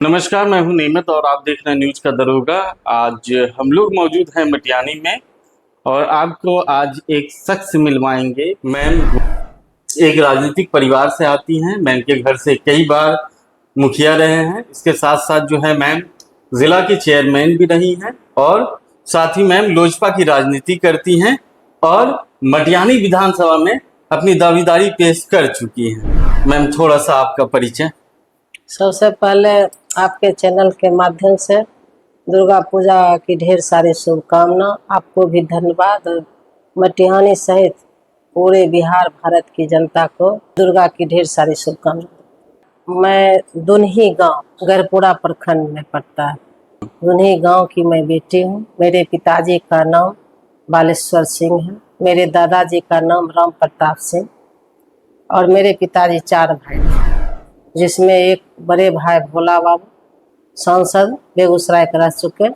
नमस्कार, मैं हूं नेमत और आप देख रहे हैं न्यूज का दरोगा। आज हम लोग मौजूद हैं मटियानी में और आपको आज एक शख्स मिलवाएंगे। मैम एक राजनीतिक परिवार से आती हैं। मैम के घर से कई बार मुखिया रहे हैं। इसके साथ साथ जो है मैम जिला की चेयरमैन भी रही हैं और साथ ही मैम लोजपा की राजनीति करती हैं और मटियानी विधानसभा में अपनी दावेदारी पेश कर चुकी हैं। मैम थोड़ा सा आपका परिचय। सबसे पहले आपके चैनल के माध्यम से दुर्गा पूजा की ढेर सारी शुभकामना। आपको भी धन्यवाद। मटिहानी सहित पूरे बिहार भारत की जनता को दुर्गा की ढेर सारी शुभकामना। मैं दुन्ही गांव गरपुरा प्रखंड में पड़ता है। दुन्ही गांव की मैं बेटी हूं। मेरे पिताजी का नाम बालेश्वर सिंह है। मेरे दादाजी का नाम राम प्रताप सिंह और मेरे पिताजी 4 भाई, जिसमें एक बड़े भाई भोला बाबू सांसद बेगूसराय रह चुके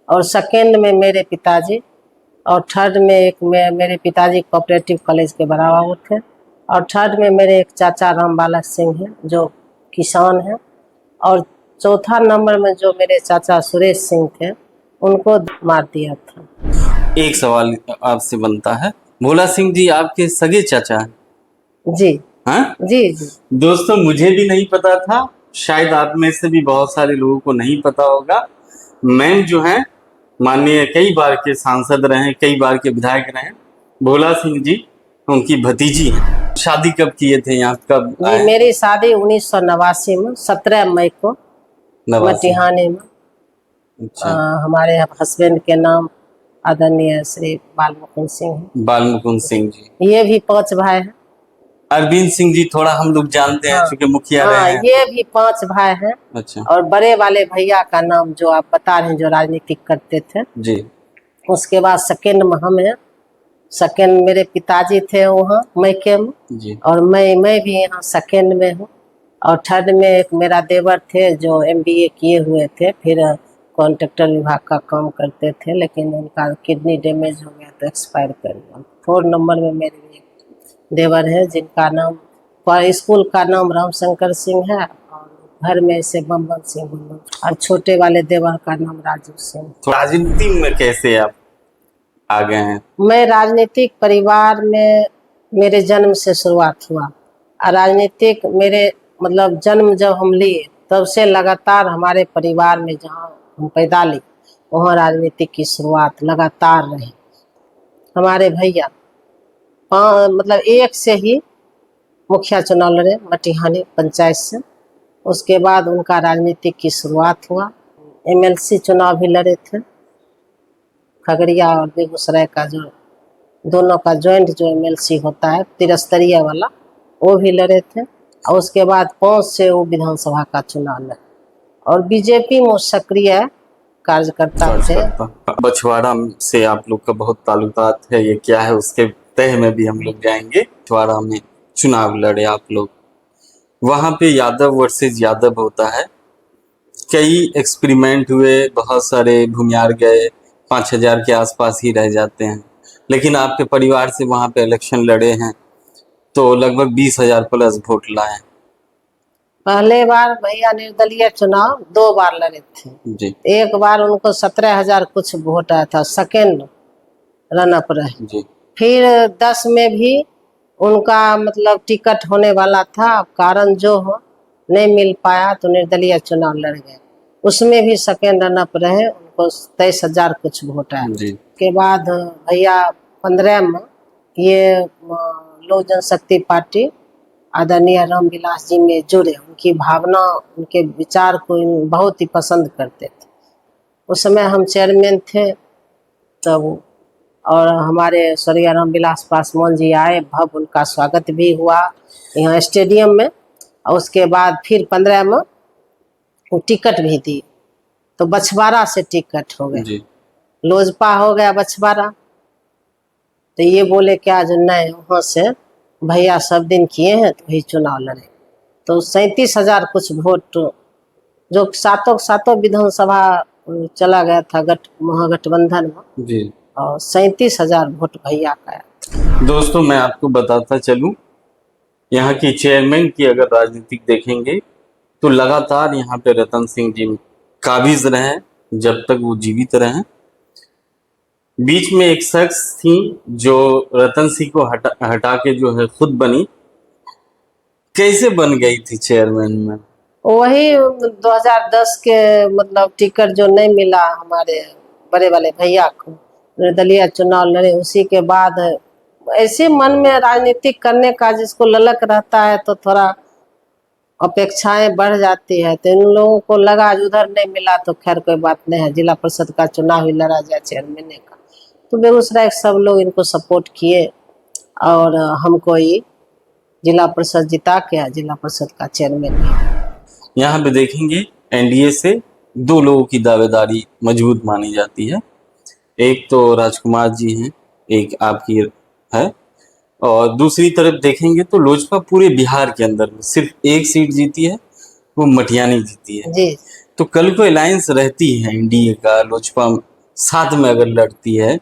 और सेकेंड में मेरे पिताजी और थर्ड में मेरे पिताजी कोऑपरेटिव कॉलेज के बराबर थे और थर्ड में मेरे एक चाचा राम बालक सिंह हैं जो किसान हैं और चौथा नंबर में जो मेरे चाचा सुरेश सिंह थे उनको मार दिया था। एक सवाल आपसे बनता है, भोला सिंह जी आपके सगे चाचा हैं? जी हाँ जी जी दोस्तों, मुझे भी नहीं पता था, शायद आप में से भी बहुत सारे लोगों को नहीं पता होगा। मैम जो हैं माननीय कई बार के सांसद रहे, कई बार के विधायक रहे। भोला सिंह जी उनकी भतीजी हैं। शादी कब किए थे, यहाँ कब जी आए? मेरी शादी 1989 में 17 मई को मटिहानी में। अच्छा। हमारे हस्बैंड के नाम आदरणीय श्री बालमुकुंद सिंह है। बालमुकुंद सिंह जी। ये भी 5 भाई हैं। अरविंद सिंह जी थोड़ा हम लोग जानते हैं, हाँ, चूंकि मुखिया हाँ, रहे हैं। ये भी 5 भाई हैं। अच्छा और बड़े वाले भैया का नाम जो आप बता रहे हैं जो राजनीतिक करते थे जी। उसके बाद सेकेंड में हम हैं। सेकेंड मेरे पिताजी थे वहाँ मैके में जी और मैं भी यहाँ सेकेंड में हूँ और थर्ड में एक मेरा देवर थे जो MBA किए हुए थे, फिर कॉन्ट्रैक्टर विभाग का काम करते थे, लेकिन उनका किडनी डैमेज हो गया तो एक्सपायर कर गया। 4 नंबर में मेरे भी देवर है जिनका नाम स्कूल का नाम रामशंकर सिंह है और घर में से बम्बम सिंह बम्बम और छोटे वाले देवर का नाम राजू सिंह। तो राजनीति में कैसे आप आ गए हैं? मैं राजनीतिक परिवार में मेरे जन्म से शुरुआत हुआ और राजनीतिक मेरे मतलब जन्म जब हम लिए तब से लगातार हमारे परिवार में जहाँ हम पैदा लिए वहाँ राजनीतिक की शुरुआत लगातार रही। हमारे भैया मतलब एक से ही मुखिया चुनाव लड़े मटिहानी पंचायत से। उसके बाद उनका राजनीतिक की शुरुआत हुआ। MLC चुनाव भी लड़े थे। खगड़िया और बेगूसराय का जो दोनों का ज्वाइंट जो MLC होता है त्रिस्तरीय वाला वो भी लड़े थे और उसके बाद 5 से वो विधानसभा का चुनाव लड़े और बीजेपी में सक्रिय कार्यकर्ता थे। बछवाड़ा से आप लोग का बहुत ताल्लुकात है, ये क्या है उसके तह में भी हम लोग जाएंगे। बछवाड़ा में चुनाव लड़े आप लोग, वहां पे यादव वर्सेस यादव होता है। कई एक्सपेरिमेंट हुए, बहुत सारे भूमियार गए, 5,000 के आसपास ही रह जाते हैं, लेकिन आपके परिवार से वहां पे इलेक्शन लड़े हैं तो लगभग 20,000 प्लस वोट लाए। पहले बार भैया निर्दलीय चुनाव 2 बार लड़े थे जी एक बार उनको 17,000 कुछ वोट आया था, सेकेंड रनअप रहे जी। फिर 10 में भी उनका मतलब टिकट होने वाला था, कारण जो हो नहीं मिल पाया तो निर्दलीय चुनाव लड़ गए। उसमें भी सेकेंड रनअप रहे, उनको 23,000 कुछ वोट आया। उसके बाद भैया 15 में ये लोक जनशक्ति पार्टी आदरणीय रामविलास जी में जुड़े। उनकी भावना उनके विचार को बहुत ही पसंद करते थे। उस समय हम चेयरमैन थे तब और हमारे स्वर्गीय रामविलास पासवान जी आए, भव्य उनका स्वागत भी हुआ यहाँ स्टेडियम में और उसके बाद फिर 15 में वो टिकट भी दी तो बछवाड़ा से टिकट हो गया, लोजपा हो गया बछवाड़ा। तो ये बोले क्या जो नहीं वहाँ से भैया सब दिन किए हैं तो वही चुनाव लड़े तो 37,000 कुछ वोट जो सातों विधानसभा चला गया था महागठबंधन में जी और 37,000 वोट भैया का। दोस्तों मैं आपको बताता चलूं, यहाँ की चेयरमैन की अगर राजनीतिक देखेंगे तो लगातार यहाँ पे रतन सिंह जी काबिज रहे जब तक वो जीवित रहे। बीच में एक शख्स थी जो रतन सिंह को हटा के जो है खुद बनी। कैसे बन गई थी चेयरमैन में? वही 2010 के मतलब टिकट जो नहीं मिला हमारे बड़े वाले भैया को, निर्दलीय चुनाव लड़े, उसी के बाद ऐसे मन में राजनीतिक करने का जिसको ललक रहता है तो थोड़ा अपेक्षाएं बढ़ जाती है। तो इन लोगों को लगा उधर नहीं मिला तो खैर कोई बात नहीं है, जिला परिषद का चुनाव ही लड़ा जाए चेयरमैन का। तो बेगूसराय सब लोग इनको सपोर्ट किए और हमको ये जिला परिषद जिता के जिला परिषद का चेयरमैन किया। यहाँ पे देखेंगे एनडीए से दो लोगों की दावेदारी मजबूत मानी जाती है। एक तो राजकुमार जी हैं, एक आपकी है, और दूसरी तरफ देखेंगे तो लोजपा पूरे बिहार के अंदर में सिर्फ एक सीट जीती है, वो मटियानी जीती है। जी तो कल को अलायंस रहती है एनडीए का, लोजपा साथ में अगर लड़ती है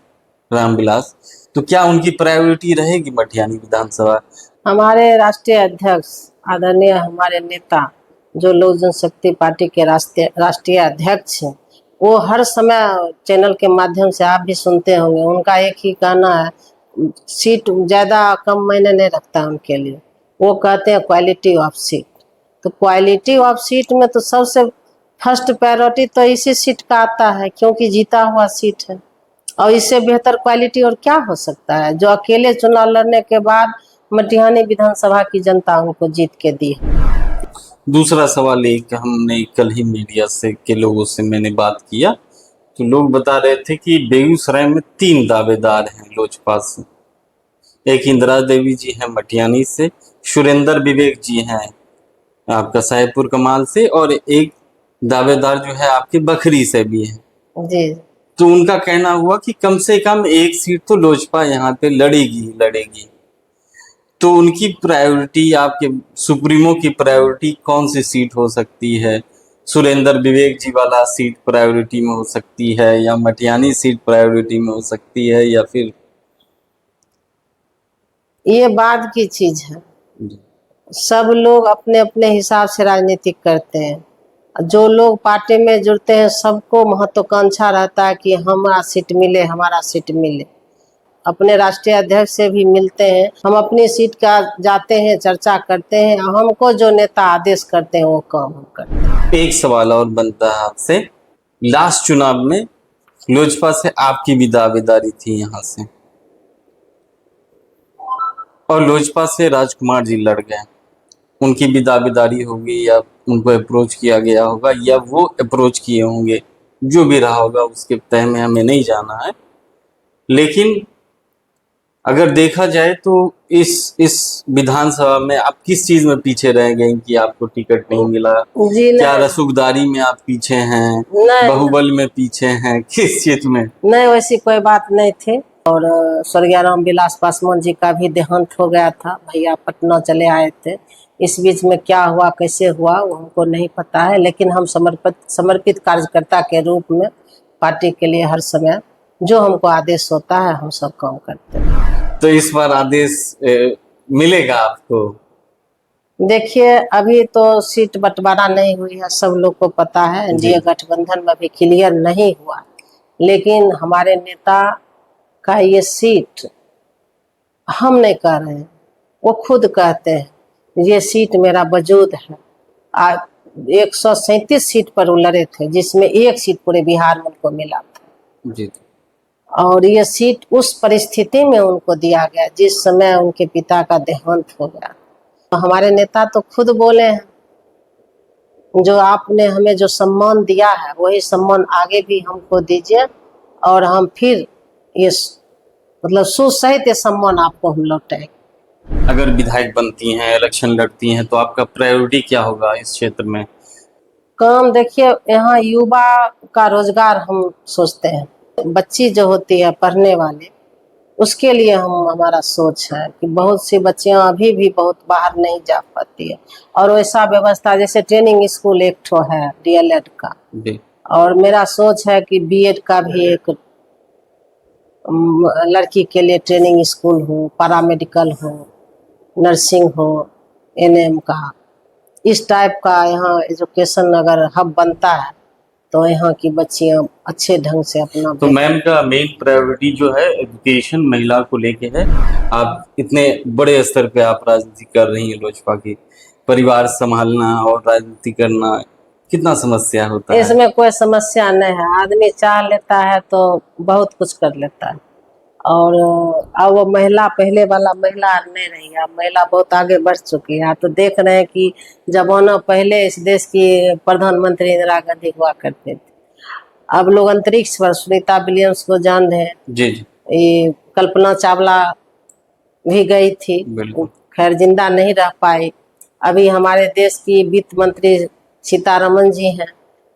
रामविलास, तो क्या उनकी प्रायोरिटी रहेगी मटियानी विधानसभा? हमारे राष्ट्रीय अध्यक्ष आदरणीय हमारे नेता जो लोक जनशक्ति पार्टी के राष्ट्रीय अध्यक्ष हैं, वो हर समय चैनल के माध्यम से आप भी सुनते होंगे, उनका एक ही कहना है, सीट ज्यादा कम मायने नहीं रखता उनके लिए। वो कहते हैं क्वालिटी ऑफ सीट। तो क्वालिटी ऑफ सीट में तो सबसे फर्स्ट प्रायोरिटी तो इसी सीट का आता है, क्योंकि जीता हुआ सीट है और इससे बेहतर क्वालिटी और क्या हो सकता है, जो अकेले चुनाव लड़ने के बाद मटिहानी विधानसभा की जनता उनको जीत के दी है। दूसरा सवाल एक, हमने कल ही मीडिया से के लोगों से मैंने बात किया तो लोग बता रहे थे कि बेगूसराय में 3 दावेदार हैं लोजपा से। एक इंदिरा देवी जी हैं मटियानी से, सुरेंद्र विवेक जी हैं आपका साहेबपुर कमाल से, और एक दावेदार जो है आपके बखरी से भी है। जी तो उनका कहना हुआ कि कम से कम एक सीट तो लोजपा यहाँ पे लड़ेगी। तो उनकी प्रायोरिटी, आपके सुप्रीमो की प्रायोरिटी कौन सी सीट हो सकती है? सुरेंद्र विवेक जी वाला सीट प्रायोरिटी में हो सकती है, या मटियानी सीट प्रायोरिटी में हो सकती है, या फिर ये बाद की चीज है। सब लोग अपने अपने हिसाब से राजनीति करते हैं। जो लोग पार्टी में जुड़ते हैं सबको महत्वाकांक्षा रहता है कि हमारा सीट मिले, हमारा सीट मिले। अपने राष्ट्रीय अध्यक्ष से भी मिलते हैं, हम अपनी सीट का जाते हैं, चर्चा करते हैं, हमको जो नेता आदेश करते हैं वो काम हम करते हैं। एक सवाल और बनता है आपसे, लास्ट चुनाव में लोजपा से आपकी भी दावेदारी थी यहाँ से, और लोजपा से राजकुमार जी लड़ गए, उनकी भी दावेदारी होगी, या उनको अप्रोच किया गया होगा, या वो अप्रोच किए होंगे, जो भी रहा होगा उसके तय में हमें नहीं जाना है। लेकिन अगर देखा जाए तो इस विधानसभा में आप किस चीज में पीछे रह गए कि आपको टिकट नहीं मिला? जी क्या नहीं, रसूखदारी में आप पीछे हैं? नहीं, बाहुबल में पीछे हैं? किस चीज में? नहीं वैसी कोई बात नहीं थी। और स्वर्गीय रामविलास पासवान जी का भी देहांत हो गया था, भैया पटना चले आए थे। इस बीच में क्या हुआ कैसे हुआ वो हमको नहीं पता है, लेकिन हम समर्पित कार्यकर्ता के रूप में पार्टी के लिए हर समय जो हमको आदेश होता है हम सब काम करते हैं। तो इस बार आदेश मिलेगा आपको? देखिए अभी तो सीट बंटवारा नहीं हुई है, सब लोग को पता है, एनडीए गठबंधन में भी क्लियर नहीं हुआ, लेकिन हमारे नेता का ये सीट हम नहीं कह रहे हैं, वो खुद कहते हैं ये सीट मेरा वजूद है। 137 सीट पर वो लड़े थे, जिसमें एक सीट पूरे बिहार में उनको मिला था जी। और ये सीट उस परिस्थिति में उनको दिया गया जिस समय उनके पिता का देहांत हो गया। तो हमारे नेता तो खुद बोले हैं, जो आपने हमें जो सम्मान दिया है वही सम्मान आगे भी हमको दीजिए और हम फिर ये मतलब सुसहित सम्मान आपको हम लौटाएंगे। अगर विधायक बनती हैं, इलेक्शन लड़ती हैं, तो आपका प्रायोरिटी क्या होगा इस क्षेत्र में? काम देखिए, यहाँ युवा का रोजगार हम सोचते हैं, बच्ची जो होती है पढ़ने वाले, उसके लिए हमारा सोच है कि बहुत सी बच्चियां अभी भी बहुत बाहर नहीं जा पाती है, और वैसा व्यवस्था जैसे ट्रेनिंग स्कूल एक ठो है डीएलएड का, और मेरा सोच है कि बीएड का भी एक लड़की के लिए ट्रेनिंग स्कूल हो, पैरामेडिकल हो, नर्सिंग हो, एनएम का, इस टाइप का यहाँ एजुकेशन अगर हब बनता है तो यहाँ की बच्चियां अच्छे ढंग से अपना तो मैम का मेन प्रायोरिटी जो है एजुकेशन महिला को लेके है। आप इतने बड़े स्तर पे आप राजनीति कर रही हैं लोजपा की, परिवार संभालना और राजनीति करना कितना समस्या होता है? इसमें कोई समस्या नहीं है, आदमी चाह लेता है तो बहुत कुछ कर लेता है। और अब वो महिला पहले वाला महिला नहीं रही है, अब महिला बहुत आगे बढ़ चुकी है। तो देख रहे हैं कि जमाना पहले इस देश की प्रधानमंत्री इंदिरा गांधी हुआ करते थे, अब लोग अंतरिक्ष पर सुनीता विलियम्स को जान रहे हैं, जी जी ये कल्पना चावला भी गई थी, बिल्कुल। खैर जिंदा नहीं रह पाई। अभी हमारे देश की वित्त मंत्री सीतारमन जी हैं।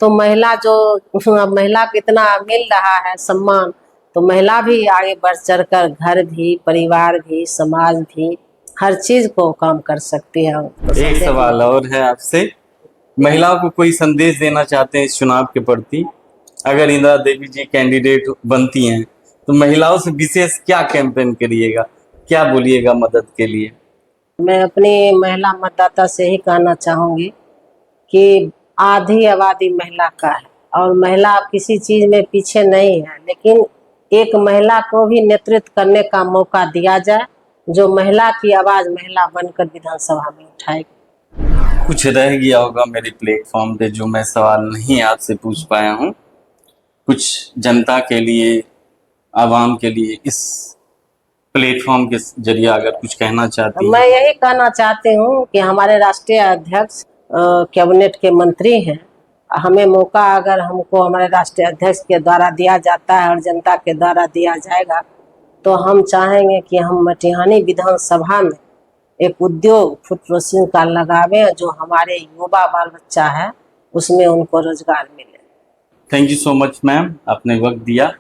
तो महिला जो महिला को इतना मिल रहा है सम्मान, तो महिला भी आगे बढ़ चढ़ कर घर भी, परिवार भी, समाज भी, हर चीज को काम कर सकती है। तो एक सवाल और है आपसे, महिलाओं को कोई संदेश देना चाहते हैं इस चुनाव के प्रति? अगर इंदिरा देवी जी कैंडिडेट बनती हैं तो महिलाओं से विशेष क्या कैंपेन करिएगा, क्या बोलिएगा मदद के लिए? मैं अपनी महिला मतदाता से ही कहना चाहूंगी कि आधी आबादी महिला का है और महिला किसी चीज में पीछे नहीं है, लेकिन एक महिला को भी नेतृत्व करने का मौका दिया जाए, जो महिला की आवाज महिला बनकर विधानसभा में उठाएगी। कुछ रह गया होगा मेरे प्लेटफॉर्म पे जो मैं सवाल नहीं आपसे पूछ पाया हूँ, कुछ जनता के लिए, आवाम के लिए इस प्लेटफॉर्म के जरिए अगर कुछ कहना चाहती हैं? मैं यही कहना चाहती हूँ कि हमारे राष्ट्रीय अध्यक्ष कैबिनेट के मंत्री हैं, हमें मौका अगर हमको हमारे राष्ट्रीय अध्यक्ष के द्वारा दिया जाता है और जनता के द्वारा दिया जाएगा, तो हम चाहेंगे कि हम मटिहानी विधानसभा में एक उद्योग फूड प्रोसेसिंग का लगावें, जो हमारे युवा बाल बच्चा है उसमें उनको रोजगार मिले। Thank you so much ma'am, आपने वक्त दिया।